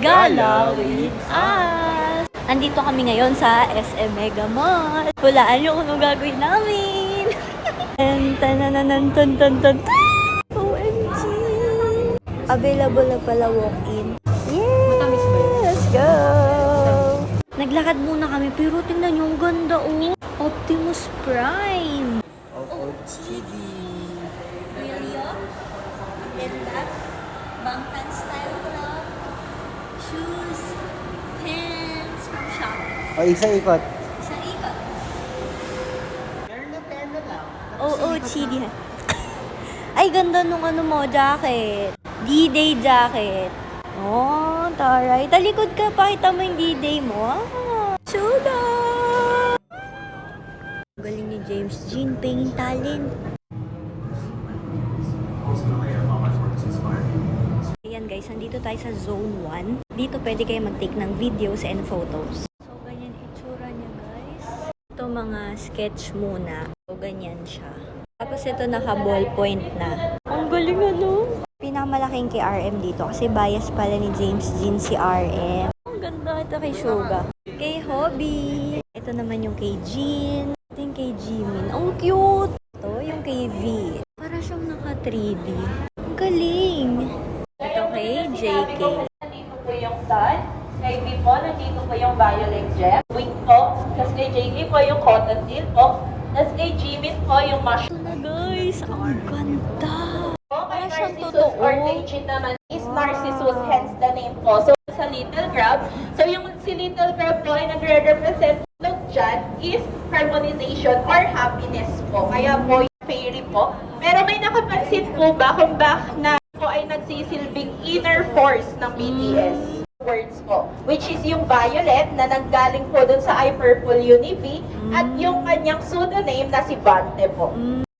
Gala with us! Andito kami ngayon sa SM Mega Mall. Hulaan nyo kung anong gagawin namin. OMG! Available na pala walk-in. Yeah! Let's go! Naglakad muna kami pero tingnan nyo, ang ganda oh. Optimus Prime. OOTD. Really oh? Ganda. Bangtan style club. Shoes. Pants from shop. O, isa ikot. Isang ikot. Perno lang. OOTD. Ay, ganda nung ano mo, jacket. D-Day jacket. Oh, taray. Talikod ka, pakita mo yung D-Day mo. Ah, suga! Galing ni James Jean, pengin talent. Ayan guys, nandito tayo sa Zone 1. Dito pwede kayo mag-take ng videos and photos. So, ganyan itsura niya guys. Ito mga sketch muna. So, ganyan siya. Tapos ito naka-ballpoint na. Ang galing ano? Pinakamalaking kay RM dito kasi bias pala ni James Jean si RM. Ang ganda ito kay Suga. Kay Hobby. Ito naman yung kay Jean. Ito yung kay Jimin. Ang cute! Ito yung kay V. Para siyang naka 3D. Ang galing! Ito kay JK. Nandito po yung sun. Kay B po, nandito po yung violet gem. Wing po. Tapos kay JK po yung cotton deal po. Tapos kay Jimin po yung mushroom. Ito na guys, ang ganda! Po, kay Para siyang Narcissus totoo. or kay Jin naman is Narcissus, hence the name po. So, sa Little Crab. So, yung si Little Crab po ay nagre-represent look dyan is harmonization or happiness po. Kaya po yung fairy po. Pero may nakapansin po ba kung bakit na po ay nagsisilbing inner force ng BTS? Words po, which is yung violet na nanggaling po dun sa I Purple Univ at yung kanyang pseudonym na si Vante po.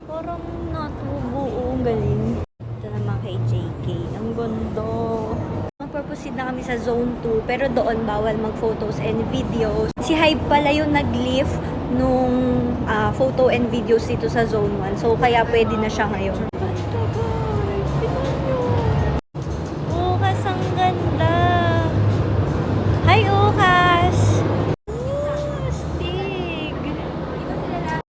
Parang natubo, ang galing. Ito naman kay JK. Ang ganda. Magproceed na kami sa Zone 2, pero doon bawal mag-photos and videos. Si Hype pala yung nag-lift nung photo and videos dito sa Zone 1. So, kaya pwede na siya ngayon. Ganda guys! Tignan nyo! Ukas, ang ganda! Hi, Ukas! Astig!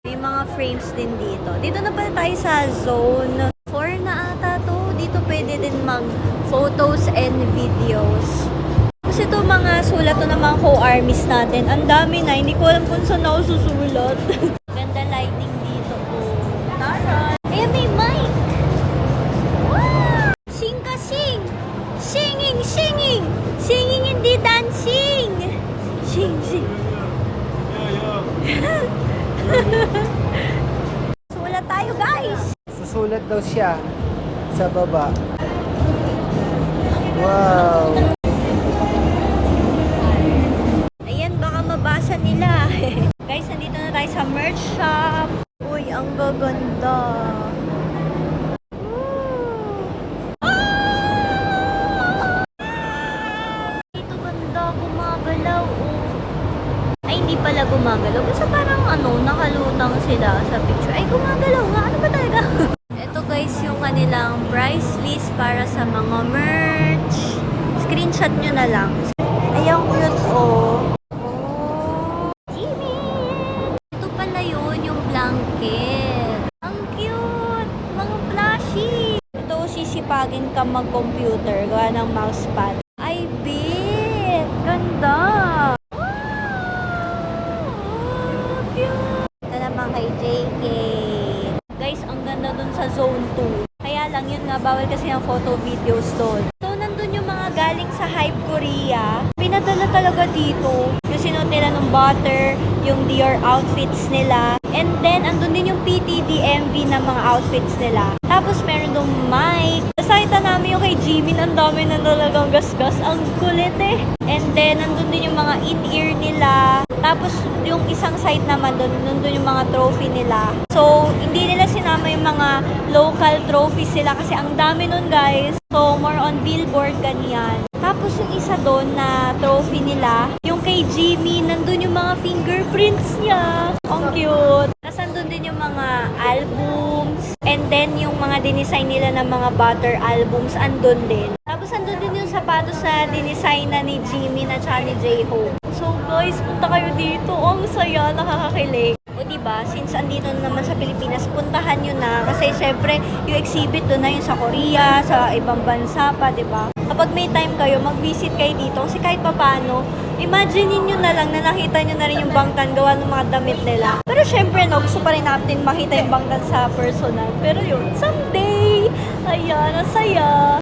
May mga frames din dito. Dito na pala tayo sa Zone 4 na ata to. Dito pwede din mag-photos and videos. Kasi ito mga sulat to ng mga co-armies natin. Ang dami na. Hindi ko alam kung saan ako susulat. Ganda lighting dito po. Tara! Ayan, may mic! Wow! Sing ka, sing! Singing, singing! Singing, hindi dancing! Sing, sing! Sulat tayo, guys! Susulat daw siya sa baba. Wow! Ayan, baka mabasa nila. Guys, nandito na tayo sa merch shop. Uy, ang gaganda. Dito ganda, gumagalaw. Oh. Ay, hindi pala gumagalaw. Kasi parang nakalutang sila sa picture. Ay, gumagalaw nga. Ano ba talaga? Ito guys, yung kanilang price list para sa mga merch. Screenshot nyo na lang. Ay, ang cute oh. Jimmy! Ito pala yun, yung blanket. Ang cute! Mga plushie! Ito, sisipagin ka mag-computer. Gawa ng mousepad. Ay, bet! Ganda! Cute! Ito naman kay JK. Guys, ang ganda dun sa Zone 2. Kaya lang yun nga, bawal kasi ang photo videos doon. So, nandun yung mga galing sa Hype Korea. Pinadala talaga dito. Yung sinuot nila ng butter, yung Dior outfits nila. And then, andun din yung PTDMV na mga outfits nila. Tapos, meron dong mic. Nakita namin yung kay Jimin, ang dami na talagang gasgas. Ang kulit eh. And then, nandun din yung mga in-ear nila. Tapos, yung isang side naman doon, nandun yung mga trophy nila. So, hindi nila sinama yung mga local trophies sila kasi ang dami nun guys. So, more on billboard ganyan. Tapos, yung isa doon na trophy nila, yung kay Jimmy, nandun yung mga fingerprints niya. Ang cute. Tapos, nandun din yung mga albums. And then, yung mga dinesign nila ng mga butter albums, andun din. Tapos, andun din yung sa sapatos na dinisign na ni Jimin at saka ni J-Hope. So guys, punta kayo dito. Ang saya, nakakakilig. O diba, since andito na naman sa Pilipinas, puntahan nyo na. Kasi syempre, yung exhibit doon na yun sa Korea, sa ibang bansa pa, diba? Kapag may time kayo, mag-visit kayo dito. Kasi kahit papano, imagine nyo na lang na nakita nyo na rin yung bangtan gawa ng mga damit nila. Pero syempre, no, gusto pa rin natin makita yung bangtan sa personal. Pero yun, someday! Ayan, ang saya!